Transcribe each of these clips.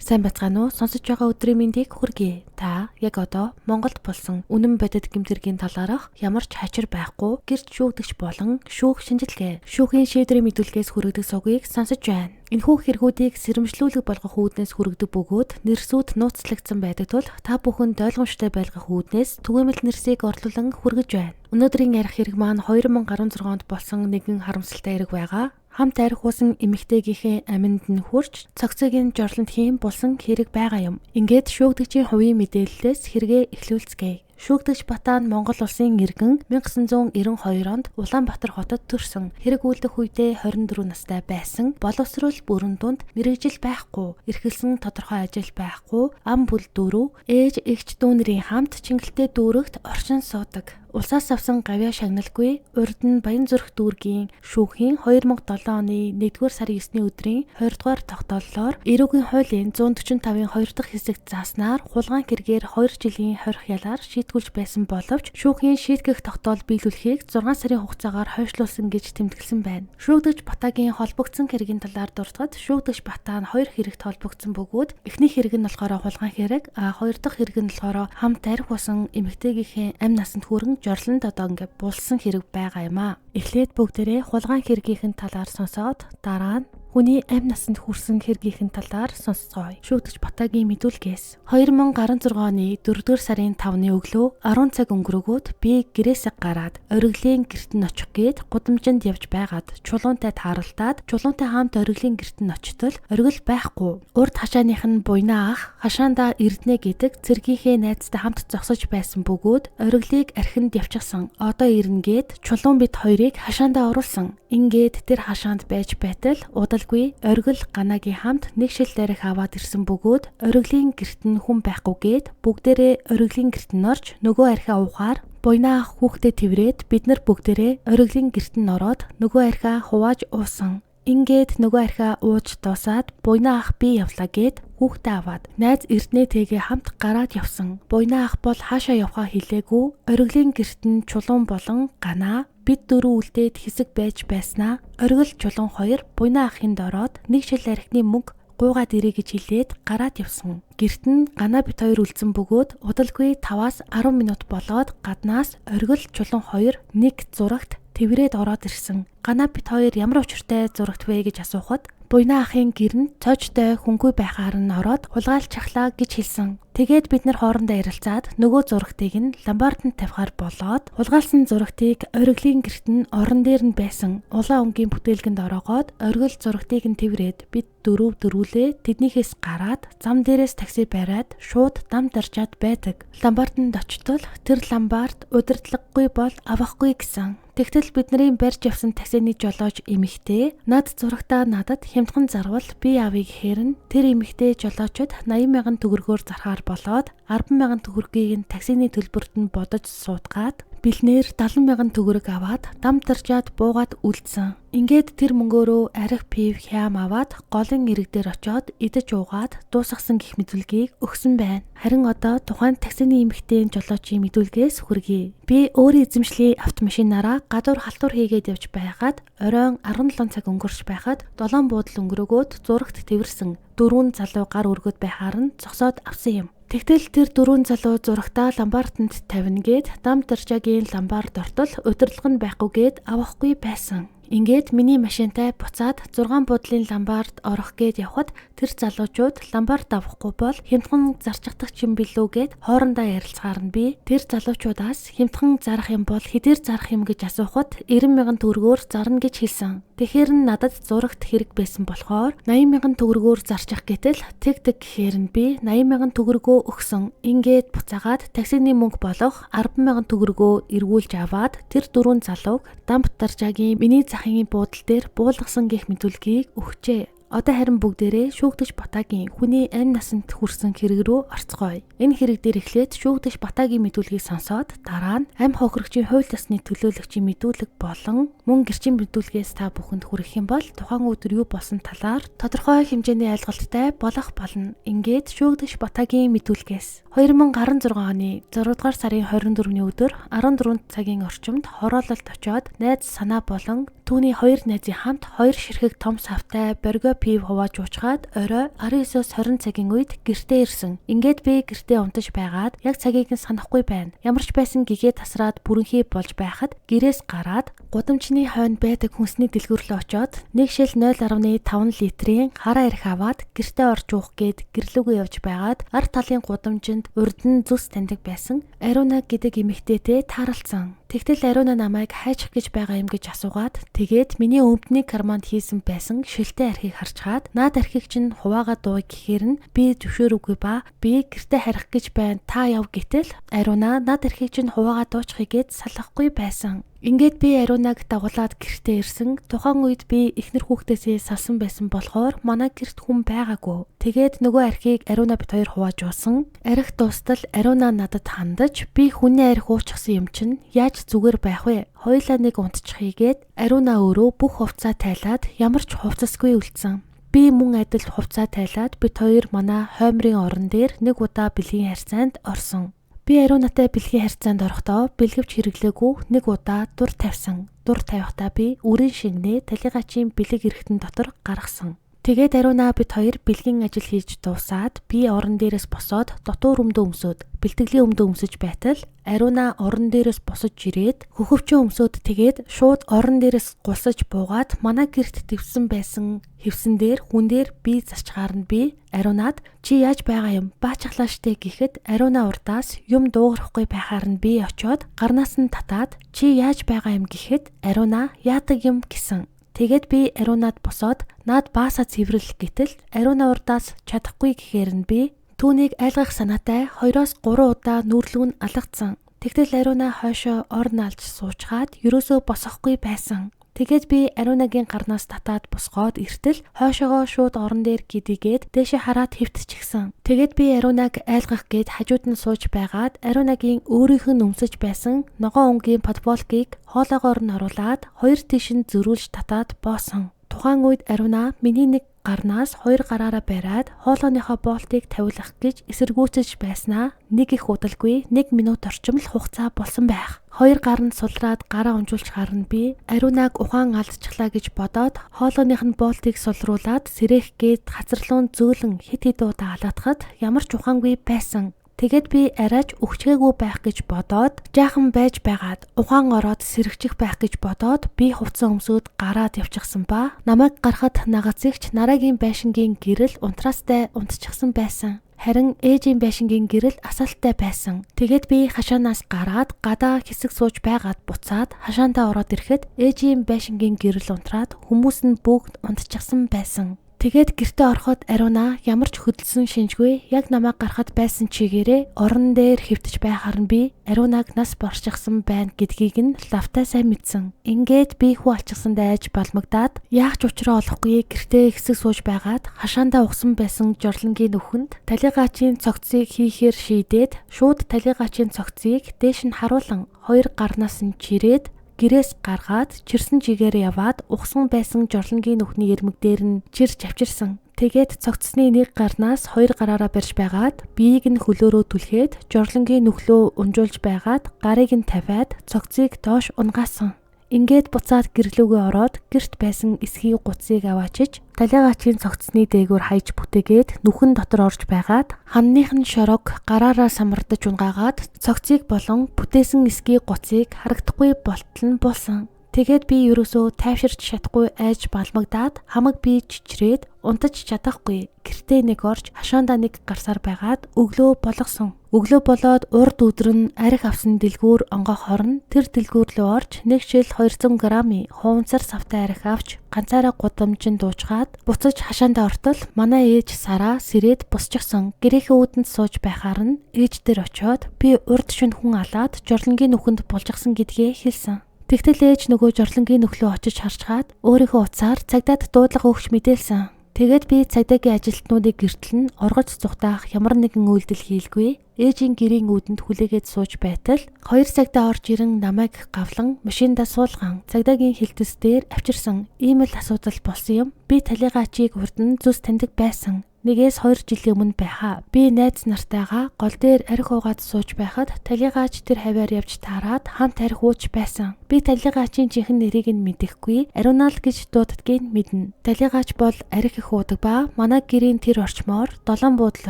Сайн бацгаана уу? Сонсож байгаа өдрийн мэндийг хүргэе. Та яг одоо Монголд болсон үнэн бодит гэмтэргийн талаарх ямар ч хачир байхгүй гэрч шүүгдэгч болон шүүх шинжилгээ, шүүхийн шийдвэрийн мэдүүлгээс хүргэдэг сугийг сонсож байна. Энэхүү хэрэгүүдийг сэрэмжлүүлэг болгох үүднээс хүргэдэг бөгөөд нэрсүүд нууцлагдсан байдаг тул та бүхэнд ойлгомжтой байлгах үүднээс түгээмэл нэрсийг орлуулан хүргэж байна. Өнөөдрийн ярих хэрэг маань 2016 онд болсон нэгэн харамсалтай хэрэг байгаа. Хамт архиусан эмэгтэйгийнхээ аминд нь хурж цогцогийн жорлонт хийм болсон хэрэг байгаа юм. Ингээд шүүгдэгчийн хувийн мэдээллээс хэрэгээ эхлүүлцгээе. Шүүгдэгч Батан Монгол улсын иргэн 1992 онд Улаанбаатар хотод төрсөн. Хэрэг үйлдэх үедээ 24 настай байсан. Боловсрол бүрэн дунд мэргэжил байхгүй, эрхэлсэн тодорхой ажил байхгүй, ам бүл дөрөв, ээж эгч дүү нарын хамт Чингэлтэй дүүрэгт оршин суудаг. Улсаас авсан гавьяа шагналгүй урд нь Баянзүрх дүүргийн шүүхийн 2007 оны 1-р сарын 9-ний өдрийн 20-р тогтооллоор эрүүгийн хуулийн 145-ын 2 дахь хэсэгт зааснаар хулгайн хэргээр 2 жилийн хорих ялаар шийтгүүлж байсан боловч шүүхийн шийтгэх тогтоол биелүүлэхийг 6 сарын хугацаагаар хойшлуулсан гэж тэмдэглэсэн байна. Шүүгдэгч Батагийн холбогдсон хэргийн талаар дурдгад шүүгдэгч Батаа нь 2 хэрэгт холбогдсон бөгөөд эхний хэрэг нь болохоор хулгайн хэрэг, хоёр дахь хэрэг нь болохоор хамт арх усан эмэгтэйгийнхээ амь насанд хүрэн жорлонд одоо ингээд булсан хэрэг байгаа юм аа. Эхлээд бүгдээрээ хулгайн хэргийнхэн талаар сонсоод дараа нь хүний амь насанд хүрсэн хэргийнхэн талаар сонсцгоё. Шүүгдэгч Батагийн мэдүүлгээс 2016 оны 4-р сарын 5-ны өглөө 10 цаг өнгөрөөгөөд би гэрээсээ гараад оргилийн гэрт нь очих гээд гудамжинд явж байгаад чулуунтай тааралтаад чулуунтай хамт оргилийн гэрт нь очтол оргил байхгүй. Урд хашааных нь буйнаа ах хашаандаа эрдэнэ гэдэг цэргийнхээ найзтай хамт зогсож байсан бөгөөд оргилыг архинд явчихсан. Одоо ирнэ гээд чулуун бит хоёрыг хашаандаа оруулсан. Ингээд тэр хашаанд байж байтал удалгүй оргил ганагийн хамт нэг шил дээрх аваад ирсэн бөгөөд оргилийн гэрт нь хүн байхгүй гээд бүгдээрээ оргилийн гэрт нь орж нөгөө архиа уухаар буйнаа ах хүүхдээ тэврээд бид нар бүгдээрээ оргилийн гэрт нь ороод нөгөө архиа хувааж уусан. Ингээд нөгөө архиа ууж дуусаад буйнаа ах би явлаа гээд хүүхдээ аваад найз эрдэнэтэйгээ хамт гараад явсан. Буйнаа ах бол хаашаа явхаа хэлээгүй. Оргилийн гэрт нь чулуун болон ганаа бид дөрөв үлдээд хэсэг байж байснаа оргил чулуун хоёр буйнаа ахынд ороод нэг шил архины мөнгө гуйгаад ирээ гэж хэлээд гараад явсан. Гэрт нь ганаа бит хоёр үлдсэн бөгөөд удалгүй 5-аас 10 минут болоод гаднаас оргил чулуун хоёр нэг зурагт тэврээд ороод ирсэн. Ганаа бит хоёр ямар учиртай зурагт вэ гэж асуухад буйнаа ахын гэр нь цоочтой хөнгүй байхаар нь ороод хулгайлж чахлаа гэж хэлсэн. Тэгээд бид нар хоорондоо ярилцаад нөгөө зурагтыг нь ламбард нь тавихаар болоод хулгайлсан зурагтыг оргилийн гэрт нь орон дээр нь байсан улаан өнгийн бүтээлгэнд ороогоод оргил зурагтыг нь тэврээд бид дөрвөлээ тэднийхээс гараад зам дээрээс такси бариад шууд дам даржаад байдаг. Ламбард нь очтол тэр ламбард удирдлаггүй бол авахгүй гэсэн. Тэгтэл бидний барьж явсан таксины жолооч эмэгтэй над зурагтаа надад хямдхан зарвал би авъя гэхээр нь тэр эмэгтэй жолоочод 80,000 төгрөгөөр зархаар болоод 10,000 төгрөгийг нь таксины төлбөрт нь бодож суудгаад бэлнээр 70,000 төгрөг аваад дам даржаад буугаад үлдсэн. Ингээд тэр мөнгөөрөө арх пив хям аваад голын ирэг дээр очоод идэж уугаад дуусгасан гэх мэдүүлгийг өгсөн байна. Харин одоо тухайн таксины эмэгтэйн жолоочийн мэдүүлгээс хүргэе. Би өөрийн эзэмшлийн автомашинаараа гадуур халтур хийгээд явж байгаад оройн 17 цаг өнгөрч байхад 7 буудал өнгөрөөгөөд зурагт тэрсэн 4 залуу гар өргөд байхаар нь зогсоод авсан юм. Тэгтэл тэр 4 залуу зурагтаа ламбартанд тавина гээд дам даржаагийн ламбард ортол удирдлага нь байхгүй гээд авахгүй байсан. Ингээд миний машинтай буцаад 6 буудлын ламбард орох гээд явхад тэр залуучууд ламбард авахгүй бол хямдхан зарчигдах юм билүү гэд хоорондоо ярилцахаар нь би тэр залуучуудаас хямдхан зарах юм бол хэдээр зарах юм гэж асуухад 90,000 төгрөгөөр зарна гэж хэлсэн. Тэгэхээр нь надад зурагт хэрэг байсан болохоор 80,000 төгрөгөөр зарчих гэтэл тэг гэхээр нь би 80,000 төгрөгөө өгсөн. Ингээд буцаагаад таксины мөнгө болох 10,000 төгрөгөө эргүүлж аваад тэр 4 залууг дамп даржаагийн миний захын буудал дээр буулгасан гэх мэдүүлгийг өгчээ. Одоо харин бүгдээрээ шүүгдэгч Батагийн хүний амь насанд хүрсэн хэрэг рүү орцгоё. Энэ хэрэг дээр эхлээд шүүгдэгч Батагийн мэдүүлгийг сонсоод дараа нь амь хохирогчийн хууль ёсны төлөөлөгчийн мэдүүлэг болон мөн гэрчийн мэдүүлгээс та бүхэнд хүргэх юм бол тухайн өдөр юу болсон талаар тодорхой хэмжээний ойлголттой болох болно. Ингээд шүүгдэгч Батагийн мэдүүлгээс 2016 оны 6-р сарын 24-ний өдөр 14 цагийн орчимд хороололд очоод найз санаа болон түүний хоёр найзын хамт хоёр ширхэг том савтай боргоо пив хувааж уучгаад орой 19-20 цагийн үед гэртээ ирсэн. Ингээд би гэртээ унтаж байгаад яг цагийг нь санахгүй байна. Ямарч байсан гэгээ тасраад бүрэнхий болж байхад гэрээс гараад гудамжны хойно байдаг хүнсний дэлгүүрлөө очоод нэг шил 0.5 литрийн хараа ирэх аваад гэртээ орж уух гээд гэрлүүгөө явж байгаад ард талын гудамжинд урд нь зүс таньдаг байсан Ариуна гэдэг эмэгтэйтэй тааралцсан. Тэгтэл Ариуна намайг хайчих гэж байгаа юм гэж асуугаад тэгээд миний өмдний карманд хийсэн байсан шилтэй архийг харчгаад наад архийг чинь хуваагаа дууг гэхээр нь би зөвшөөрөөгүй ба би гэртээ харих гэж байна та яв гэтэл Ариуна наад архийг чинь хуваагаа дуучихъя гэд салахгүй байсан. Ингээд би Ариунаг дагуулад гэртээ ирсэн. Тухайн үед би эхнэр хүүхдээсээ салсан байсан болохоор манай гэрт хүн байгаагүй. Тэгээд нөгөө архийг Ариуна бит хоёр хувааж уусан. Арх дуустал Ариуна надад хандаж би хүний арх уучихсан юм чинь яаж зүгээр байх вэ? Хоёлаа нэг унтчихъя гэд Ариуна өөрөө бүх хувцаа тайлаад ямар ч хувцасгүй үлдсэн. Би мөн адил хувцаа тайлаад бит хоёр манай хоймрын орон дээр нэг удаа бэлгийн харьцаанд орсон. Би Ариунатай бэлгийн харьцаанд орохдоо бэлгэвч хэрэглээгүй нэг удаа дур тавьсан. Дур тавихдаа би үрийн шингэнээ талигачийн бэлэг эрэхтэн дотор гаргасан. Тэгээд Ариуна бит хоёр бэлгийн ажил хийж дуусаад би орон дээрээс босоод дотуур өмдөө өмсөд бэлтгэлийн өмдөө өмсөж байтал Ариуна орон дээрээс босож ирээд хөхөвчөө өмсөд тэгээд шууд орон дээрээс гулсаж буугаад манай гэрт твсэн байсан хэвсэн дээр хүн дээр би засчгаар нь би Ариунад чи яаж байгаа юм баачглаа штэ гэхэд Ариуна урдаас юм дуугарахгүй байхаар нь би очиод гарнаас нь татаад чи яаж байгаа юм гэхэд Ариуна яадаг юм гэсэн. Тэгээд би Ариунад босоод наад баасаа цэвэрлэх гэтэл Ариуна урдаас чадахгүй гэхээр нь би түүнийг айлгах санаатай 2-3 удаа нүүрлүүн алгацсан. Тэгтэл Ариуна хойшоо орн алж суучгаад ерөөсөө босохгүй байсан. Тэгээд би Ариунагийн гарнаас татаад босгоод иртэл хойшоогоо шууд орон дээр гидигээд дээшээ хараад хэвтчихсэн. Тэгээд би Ариунаг айлгах гээд хажууд нь сууж байгаад Ариунагийн өөрийнх нь өмсөж байсан ногоон өнгийн подболкийг хоолоогоор нь оруулаад хоёр тийш нь зөрүүлж татаад боосон. Тухайн үед Ариуна миний нэг гарнаас хоёр гараараа бариад хоолойныхоо боолтыг тавиулах гэж эсэргүүцэж байснаа нэг их удалгүй 1 минут орчим л хугацаа болсон байх. Хоёр гар нь сулраад гараа унжуулж харна би Ариунаг ухаан алдчихлаа гэж бодоод хоолойных нь боолтыг сулруулад сэрэх гээд хацарлуун зөөлөн хит хит удаа алаадахад ямар ч ухаангүй байсан. Тэгээд би арайч өгчгээгүй байх гэж бодоод жаахан байж байгаад ухаан ороод сэрэгчих байх гэж бодоод би хувцас өмсөд гараад явчихсан ба намайг гарахад нагацэгч нарагийн байшингийн гэрэл унтраастай унтчихсан байсан. Харин ээжийн байшингийн гэрэл асаалттай байсан. Тэгээд би хашаанаас гараад гадаа хэсэг сууж байгаад буцаад хашаантаа ороод ирэхэд ээжийн байшингийн гэрэл унтраад хүмүүс нь бүгд унтчихсан байсан. Тэгээд гэртээ ороход Ариуна ямар ч хөдөлсөн шинжгүй яг намайг гарахад байсан чигээрээ орон дээр хэвтэж байхаар нь би Ариунаг нас борчихсан байна гэдгийг нь лавтай сайн мэдсэн. Ингээд би хүү алчихсандаа айж балмагдаад яах ч учраа олохгүй гэртээ хэсэг сууж байгаад хашаандаа угсан байсан жорлонгийн нөхөнд талигачийн цогцыг хийхээр шийдээд шууд талигачийн цогцыг дээш нь харуулan хоёр гарнаас нь чирээд гэрээс гаргаад чирсэн чигээр яваад ухсан байсан жорлонгийн нүхний ирмэг дээр нь чирч авчирсан. Тэгээд цогцсны нэг гарнаас хоёр гараараа барьж байгаад биеийг нь хөлөөрөө түлхээд жорлонгийн нүхлөө унжуулж байгаад гарыг нь тавиад цогцыг доош унгаасан. Ингээд буцаад гэрлүүгөө ороод гэрт байсан эсхийг гуцыг аваачиж талигачийн цогцсны дээгүүр хайж бүтээгээд нүхэн дотор орж байгаад ханных нь шорог гараараа самардаж унгаагаад цогцыг болон бүтээсэн эсхийг гуцыг харагдахгүй болтол нь буулсан. Тэгээд би ерөөсөө тайвширч чадахгүй айж балмагдаад хамаг би чичрээд унтаж чадахгүй гэртээ нэг орж хашаандаа нэг гарсаар байгаад өглөө болгосон. Өглөө болоод урд өдөр нь арх авсан дэлгүүр онгох хорн тэр дэлгүүр рүү орж нэг шил 200 грамын хуванцар савтай арх авч ганцаараа гудамжинд дуучгаад буцаж хашаандаа ортол манай ээж Сара сэрээд босчихсон. Гэрээхээ үүдэнд сууж байхаар нь ээж дээр очиод би урд шөнө хүн алаад жорлонгийн нүхэнд булжгсан гэдгээ хэлсэн. Тэгтэл ээж нөгөө жорлонгийн нөхлөө очиж харчгаад өөрийнхөө утсаар цагдаад дуудлага өгч мэдээлсэн. Тэгээд би цагдаагийн ажилтнуудыг гэртэл нь оргож зүхтаах ямар нэгэн үйлдэл хийлгүй. Ээжийн гэрийн үүдэнд хүлээгээд сууж байтал хоёр цагдаа орж ирэн намайг гавлан машиндаа суулган цагдаагийн хилтэс дээр авчирсан. Ийм л асуудал болсон юм. Би талигачийг урд нь зүс таньдаг байсан. Нэгээс 2 жилийн өмнө байхаа. Би найз нартайгаа гол дээр арх уугаад сууж байхад талигаач тэр хавьяар явж таарад хамт арх ууж байсан. Би талигаачийн жинхэнэ нэрийг нь мэдэхгүй. Ариунал гэж дууддгийг мэднэ. Талигаач бол арх их уудаг ба манай гэрийн тэр орчмоор долоон буудал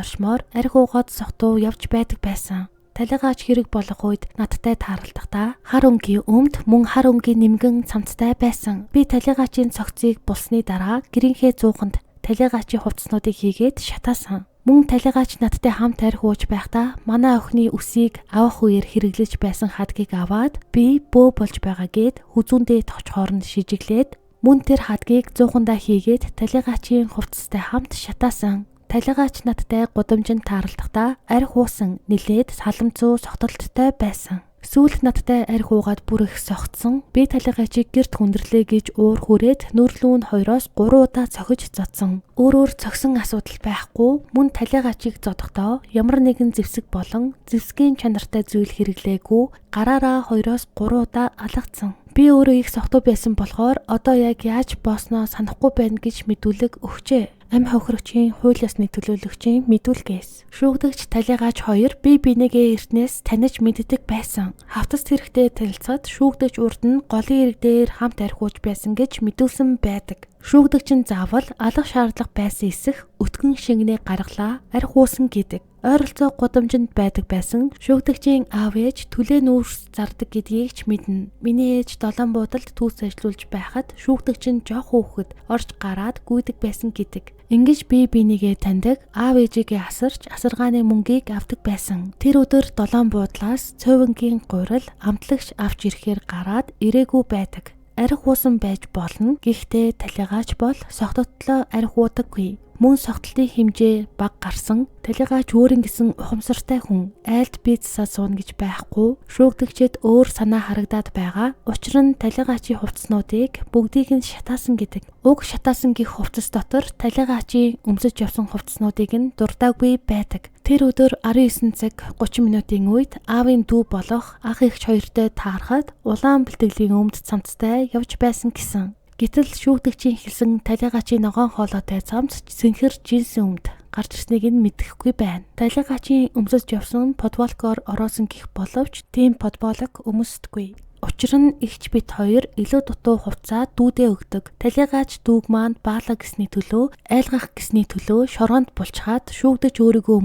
орчмоор арх уугаад сохтуу явж байдаг байсан. Талигаач хэрэг болох үед надтай тааралдахдаа хар өнгийн өмд мөн хар өнгийн нэмгэн цамцтай байсан. Би талигаачийн цогцыг булсны дараа гэрийнхээ зууханд талигаачийн хувцснуудыг хийгээд шатаасан. Мөн талигаач надтай хамт арх ууж байхдаа манай охины үсийг авах үеэр хэрэглэж байсан хадгийг аваад би бөө болж байгаа гэд хүзүүндээ товчхоор нь шижиглээд мөн тэр хадгийг зуухандаа хийгээд талигаачийн хувцастай хамт шатаасан. Талигаач надтай гудамжинд тааралдахдаа арх уусан нилээд саламцуу согтолттой байсан. Сүүлд надтай арх уугаад бүр их согтсон. Би талигаачийг гэрт хүндрэлээ гэж уур хүрээд нүрлүүн 2-оос 3 удаа цохиж зодсон. Өөрөөр цогсон асуудал байхгүй. Мөн талигаачийг зодохдоо ямар нэгэн зэвсэг болон зэвсгийн чанартай зүйл хэрэглээгүй. Гараараа 2-оос 3 удаа алгацсан. Би өөрөө их согтуу байсан болохоор одоо яг яаж боосноо санахгүй байна гэж мэдүүлэг өгчээ. Амь хохирогчийн хууль ёсны төлөөлөгчийн мэдүүлгээс шүүгдэгч талигаач 2 бие бинийгээ эртнээс таних мэддэг байсан. Хавтас хэрэгтэй танилцаад шүүгдэгч урд нь голын ирэг дээр хамт арх ууж байсан гэж мэдүүлсэн байдаг. Шүүгдэгч нь заавал алах шаардлага байсан эсэх өтгөн шингэнээ гаргалаа арх уусан гэдэг. Ойролцоо гудамжинд байдаг байсан шүүгдэгчийн аав ээж төлөө нүүрс зардаг гэдгийг ч мэднэ. Миний ээж долоон буудалд түүс ажиллуулж байхад шүүгдэгч нь жоох хүүхэд орж гараад гүйдэг байсан гэдэг. Ингэж бие бинийгээ таньдаг аав ээжигээ асарч асаргааны мөнгийг авдаг байсан. Тэр өдөр долоон буудлаас цовингийн гурил амтлагч авч ирэхээр гараад ирээгүй байдаг. Арх уусан байж болно. Гэхдээ талигаач бол согтотлоо арх уудаггүй. Мөн согтолтын хэмжээ бага гарсан. Талигаач өөрийн гэсэн ухамсартай хүн. Айлд бие засаа сууна гэж байхгүй. Шүүгдэгчэд өөр санаа харагдаад байгаа. Учир нь талигаачийн хувцснуудыг бүгдийг нь шатаасан гэдэг. Уг шатаасан гих хувцас дотор талигаачийн өмсөж явсан хувцснуудыг нь дурдаагүй байдаг. Тэр өдөр 19 цаг 30 минутын үед аавын дүү болох ах эгч хоёртой таарахад улаан бэлтгэлийн өмд цамцтай явж байсан гэсэн. Гэтэл шүүгдэгчийн хэлсэн талигаачийн ногоон хоолойтой цамц сэнхэр жинсэн өмд гарч ирснийг нь мэдэхгүй байна. Талигаачийн өмсөж явсан подволкоор ороосон гих боловч тийм подволок өмсдөггүй. Учир нь эгч бит хоёр илүү дутуу хувцаа дүүдээ өгдөг. Талигаач дүүг маань баалаа гэсний төлөө, айлгах гэсний төлөө шоргонд булчхаад шүүгдэж өөрийгөө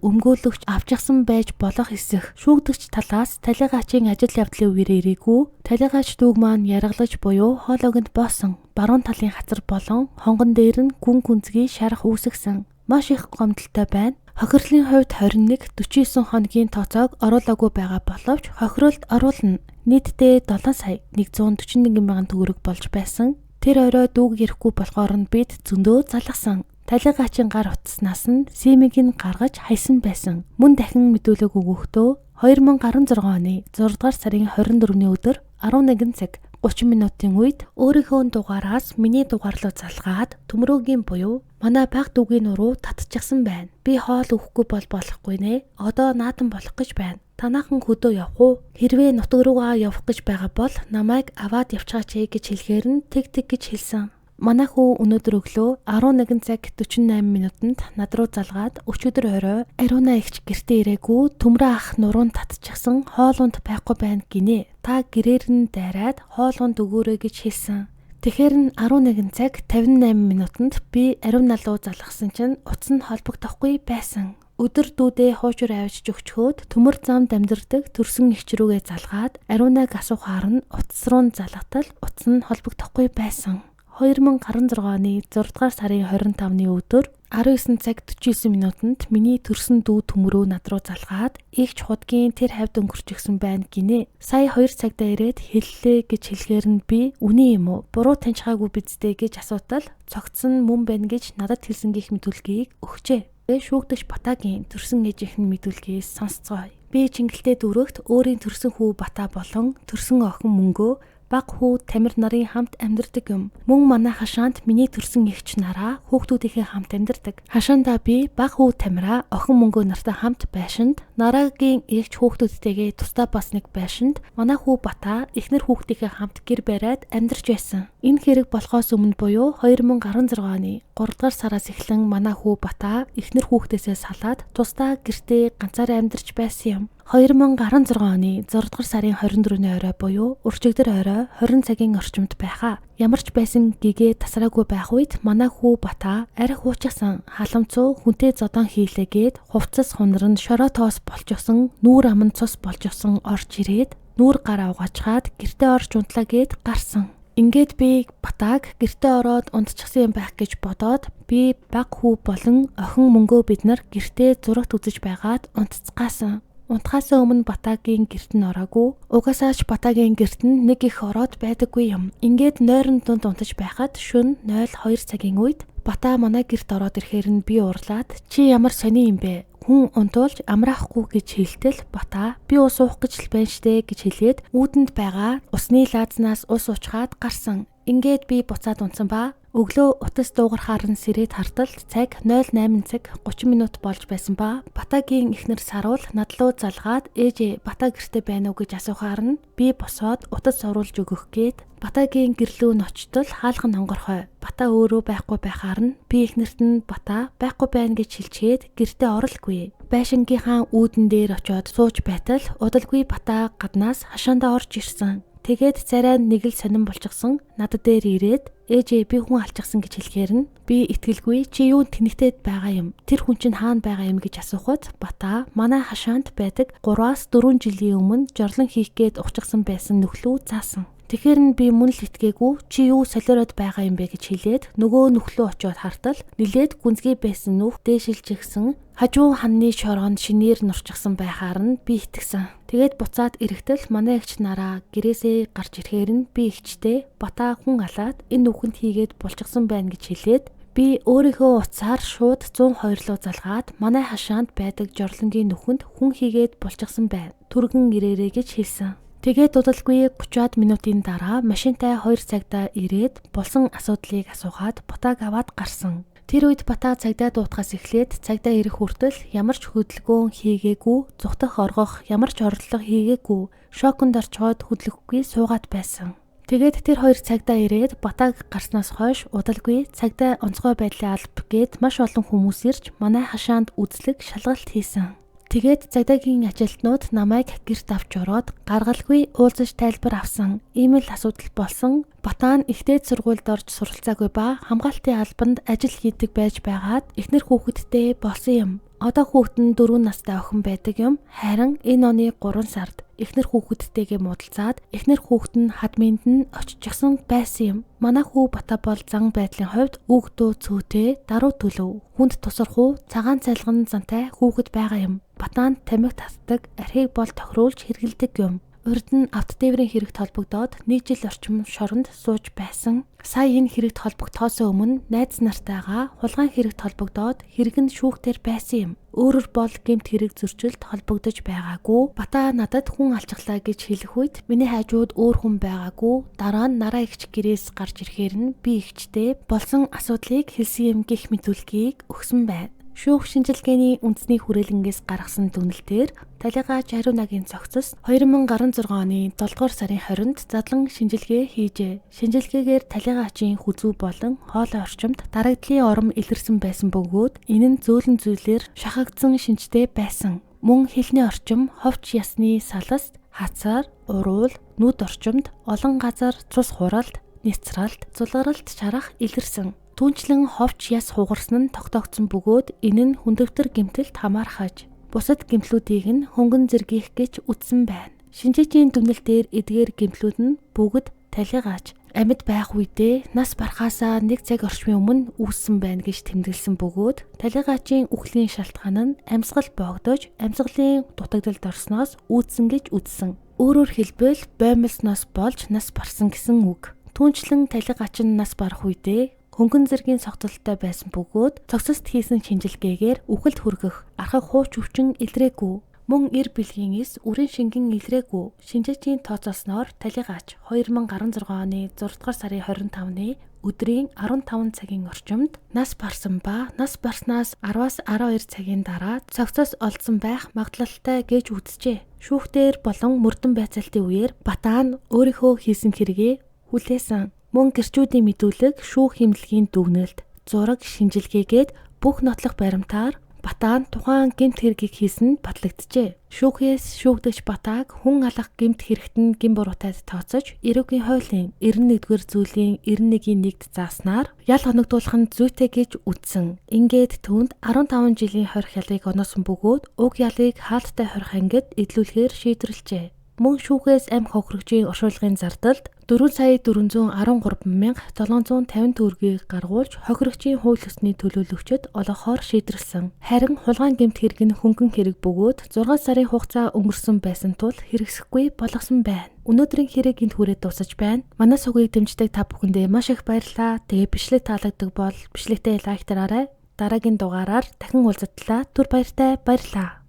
өмгөөлөгч авчихсан байж болох эсэх. Шүүгдэгч талаас талигаачийн ажил явдлын үеэр ирээгүй. Талигаач дүүг маань яргалж буюу хоолойгонд боосон. Баруун талын хацар болон хонгон дээр нь гүн гүнзгий шарах үүсгэсэн. Маш их гомдолтой байна. Хохирлын хувьд 21, 49 хоногийн тооцоог оруулаагүй байгаа боловч хохиролд оруулна. Нийтдээ 7 сая 141 мянган төгрөг болж байсан. Тэр орой дүүг ирэхгүй болохоор нь бид зөндөө залгасан. Талигаачийн гар утаснаас нь симийг нь гаргаж хайсан байсан. Мөн дахин мэдүүлэг өгөхдөө 2016 оны 6 дугаар сарын 24-ний өдөр 11 цаг 30 минутын үед өөрийнхөө дугаараас миний дугаар руу залгаад төмрөөгийн буюу манай баг дүүгийн нуруу татчихсан байна. Би хоол өгөхгүй болохгүй нэ. Одоо наадам болох гэж байна. Танаахан хөдөө явах уу? Хэрвээ нутаг руугаа явах гэж байгаа бол намайг аваад явчихаач гэж хэлэхээр нь тэг гэж хэлсэн. Манай хүү өнөөдөр өглөө 11 цаг 48 минутанд над руу залгаад өчигдөр орой Ариуна эгч гэртээ ирээгүй төмрөө ах нуруунд татчихсан хоолунд байхгүй байна гинэ. Та гэрээр нь дайраад хоолунд өгөөрэй гэж хэлсэн. Тэгэхээр нь 11 цаг 58 минутанд би Ариуна руу залгасан чинь утас нь холбогдохгүй байсан. Өдөр дүүдээ хуучур авчиж өгчхөөд төмөр замд амьдардаг төрсөн эгч рүүгээ залгаад Ариунаг асуухаар нь утас руу залгатал утас нь холбогдохгүй байсан. 2016 оны 6 дугаар сарын 25-ны өдөр 19 цаг 49 минутанд миний төрсөн дүү төмөрөө над руу залгаад эгч худгийн тэр хавьд өнгөрчихсөн байна гинэ. Сая 2 цагтаа ирээд хэллээ гэж хэлэхээр нь би үний юм уу? Буруу таньчаагүй биздээ гэж асуутал цогцсон мөн байна гэж надад хэлсэн гих мэдүүлгийг өгчээ. Шүүгдэгч Батагийн төрсөн ээжийнхэн мэдүүлгээс сонсцгоё. Би Чингэлтэй дүүрэгт өөрийн төрсөн хүү Бата болон төрсөн охин Мөнгөө баг хүү тамир нарын хамт амьдардаг юм. Мөн манай хашаанд миний төрсөн эгч нараа хүүхдүүдийнхээ хамт амьдардаг. Хашаандаа би баг хүү тамираа охин мөнгөө нартай хамт байшинд, нараагийн эгч хүүхдүүдтэйгээ тусдаа бас нэг байшинд манай хүү Бата эхнэр хүүхдийнхээ хамт гэр бариад амьдарч байсан. Энэ хэрэг болохоос өмнө буюу 2016 оны 3 дугаар сараас эхлэн манай хүү Бата эхнэр хүүхдээсээ салаад тусдаа гэртээ ганцаараа амьдарч байсан юм. 2016 оны 6 дугаар сарын 24-ний орой буюу өрчигдөр орой 20 цагийн орчимд байхаа. Ямарч байсан гэгээ тасраагүй байх үед манай хүү Бата арх хуучсан халамцуу хүнтэй зодон хийлээгээд хувцас хунар нь шороо тоос болчихсон нүүр аман цус болчихсон орж ирээд нүүр гараа угаачгаад гэртээ орж унтлаа гэд гарсан. Ингээд би Батаг гэртээ ороод унтчихсан юм байх гэж бодоод би баг хүү болон охин мөнгөө бид нар гэртээ зурагт үзэж байгаад унтцгаасан. Унтахаас өмнө Батагийн гэрт нь ороогүй. Угасаач Батагийн гэрт нь нэг их ороод байдаггүй юм. Ингээд нойрон дунд унтаж байхад шөнө 02 цагийн үед Бата манай гэрт ороод ирэхээр нь би уурлаад чи ямар сони юм бэ? Хүн унтуулж амраахгүй гэж хэлтэл Бата би ус уух гэж л байна штэ гэж хэлээд үүдэнд байгаа усны лаазнаас ус уучгаад гарсан. Ингээд би буцаад унтсан ба өглөө утас дуугархаар нь сэрээд хартал цаг 08 цаг 30 минут болж байсан ба Батагийн эхнэр Саруул надлуу залгаад ээжээ Бата гэртээ байна уу гэж асуухаар нь би босоод утас оруулж өгөх гээд Батагийн гэрлүү нь очтол хаалхан онгорхой. Бата өөрөө байхгүй байхаар нь би эхнэрт нь Бата байхгүй байна гэж хэлчихэд гэртээ оролгүй. Байшингийнхаа үүдэн дээр очиод сууж байтал удалгүй Бата гаднаас хашаандаа орж ирсэн. Тэгээд царай нэг л сонирн болчихсон надад дээр ирээд ээжээ би хүн алчихсан гэж хэлэхээр нь би итгэлгүй чи юу тэнэгтээд байгаа юм. Тэр хүн чинь хаана байгаа юм гэж асуухад Бата манай хашаанд байдаг 3-4 жилийн өмнө жорлон хийх гээд ухчихсан байсан нөхлөө заасан. Тэгэхээр нь би мөн л итгээгүй чи юу солиороод байгаа юм бэ гэж хэлээд нөгөө нөхлөө очиод хартал нилээд гүнзгий байсан нүх дээшилж гисэн хажуу ханны шороонд шинээр нурчихсан байхаар нь би итгэсэн. Тэгээд буцаад ирэхтэл манай эгч нараа гэрээсээ гарч ирэхээр нь би эгчтэй Бата хүн алаад энэ нүхэнд хийгээд булчихсан байна гэж хэлээд би өөрийнхөө утсаар шууд 102 руу залгаад манай хашаанд байдаг жорлонгийн нүхэнд хүн хийгээд булчихсан байна. Түргэн ирээрэй гэж хэлсэн. Тэгээд удалгүй 30-аад минутын дараа машинтай 2 цагта ирээд болсон асуудлыг асуухад Батаг аваад гарсан. Тэр үед Бата цагдаа дуутахаас эхлээд цагдаа ирэх хүртэл ямар ч хөдөлгөөн хийгээгүй, зүхтах оргох ямар ч орлого хийгээгүй, шоконд орчоод хөдлөхгүй суугаад байсан. Тэгээд тэр 2 цагдаа ирээд Батаг гарснаас хойш удалгүй цагдаа онцгой байдлын алба гээд маш олон хүмүүс ирж манай хашаанд үзлэг шалгалт хийсэн. Тэгээд цагдаагийн ажилтнууд намайг гэрт авч ороод гаргалгүй уулзаж тайлбар авсан. Ийм л асуудал болсон. Бата нь ихтэй сургуульд орж суралцаагүй ба хамгаалтын албанд ажил хийдэг байж байгаад эхнэр хүүхэдтэй болсон юм. Одоо хүүхэд нь 4 настай охин байдаг юм. Харин энэ оны 3 сард эхнэр хүүхэдтэйгээ муудалцаад эхнэр хүүхэд нь хадминд нь очижсэн байсан юм. Манай хүү Бата бол зан байдлын хувьд үгдөө цөөтэй, даруй төлөв, хүнд тусархуу, цагаан цайлган зантай хүүхэд байгаа юм. Батанд тамхи татдаг, архийг бол тохируулж хэргэлдэг юм. Урд нь авто тээврийн хэрэгт холбогдоод 1 жил орчим шоронд сууж байсан. Сая энэ хэрэгт холбогдохоос өмнө найз нартайгаа хулгайн хэрэгт холбогдоод хэрэгэнд шүүхтэр байсан юм. Өөрөөр бол гэмт хэрэг зөрчилд холбогдож байгаагүй. Бата надад хүн алчглаа гэж хэлэх үед миний хажууд өөр хүн байгаагүй. Дараа нь нараа эгч гэрээс гарч ирэхээр нь би эгчтэй болсон асуудлыг хэлсэн юм гэх мэдүүлгийг өгсөн байна. Шүүх шинжилгээний үндэсний хүрээлэнгээс гаргасан дүгнэлтээр Талигач Ариунагийн цогцос 2016 оны 7 дугаар сарын 20-нд задлан шинжилгээ хийжээ. Шинжилгээгээр Талигачийн хүзүү болон хоолой орчимд дарагдлын ором илэрсэн байсан бөгөөд энэ нь зөөлөн зүйлээр шахагдсан шинжтэй байсан. Мөн хэлний орчим, ховч ясны салас, хацаар, уруул, нүд орчимд олон газар цус хуралд, няцралт, зулгаралт шарах илэрсэн. Түүнчлэн ховч яс хугарсан нь тогтоогдсон бөгөөд энэ нь хүндөвтөр гэмтэлд хамаархаж бусад гэмтлүүдийг нь хөнгөн зэргийх гэж үздсэн байна. Шинжээчийн дүгнэлтээр эдгээр гэмтлүүд нь бүгд Талигач амьд байх үедээ нас барахаасаа 1 цаг орчмын өмнө үүссэн байна гэж тэмдэглэсэн бөгөөд Талигачийн үхлийн шалтгаан нь амьсгал богдож амьсгалын дутагдалд орсноос үүдсэн гэж үздсэн. Өөрөөр хэлбэл боомлсноос болж нас барсан гэсэн үг. Түүнчлэн Талигач нь нас барах үедээ хөнгөн зэргийн цогцолтой байсан бөгөөд цогцост хийсэн шинжилгээгээр үхэлд хүргэх архаг хууч өвчин илрээгүй. Мөн эр бэлгийн эс үрийн шингэн илрээгүй шинжээчийн тооцоолсноор талигаач 2016 оны 6 дугаар сарын 25-ны өдрийн 15 цагийн орчимд нас барсан ба нас барснаас 10-аас 12 цагийн дараа цогцоос олдсон байх магадлалтай гэж үзжээ. Шүүхтээр болон мөрдөн байцаалтын үеэр Батаа нь өөрийнхөө хийсэн хэрэгээ хүлээсэн. Мөн гэрчүүдийн мэдүүлэг, шүүх хэмнэлгийн дүгнэлт, зураг, шинжилгээгээд бүх нотлох баримтаар Батаа нь тухайн гэмт хэргийг хийсэн батлагджээ. Шүүхээс шүүгдэгч Батааг хүн алах гэмт хэрэгт нь гин буруутайд тооцож, эрүүгийн хуулийн 91-р зүйлийн 91-ийг зааснаар ял хоногдуулах нь зүйтэй гэж үзсэн. Ингээд түүнд 15 жилийн хорих ялыг оноосон бөгөөд уг ялыг хаалттай хорих ангид эдлүүлэхээр шийдвэрлэжээ. Мөн шүүхээс амь хохирогчийн оршуулгын зардалд 4,413,750 төгрөгийг гаргуулж хохирогчийн хууль ёсны төлөөлөгчөд олгохоор шийдвэрлсэн. Харин хулгайн гэмт хэрэг нь хөнгөн хэрэг бөгөөд 6 сарын хугацаа өнгөрсөн байсан тул хэрэгсэхгүй болгосон байна. Өнөөдрийн хэрэг энд хүрээд дуусаж байна. Манай сүгийг дэмждэг та бүхэндээ маш их баярлалаа. Тэгээ бичлэг таалагддаг бол бичлэгтээ лайк дараарай. Дараагийн дугаараар дахин уулзтлаа. Түр баяртай баярлалаа.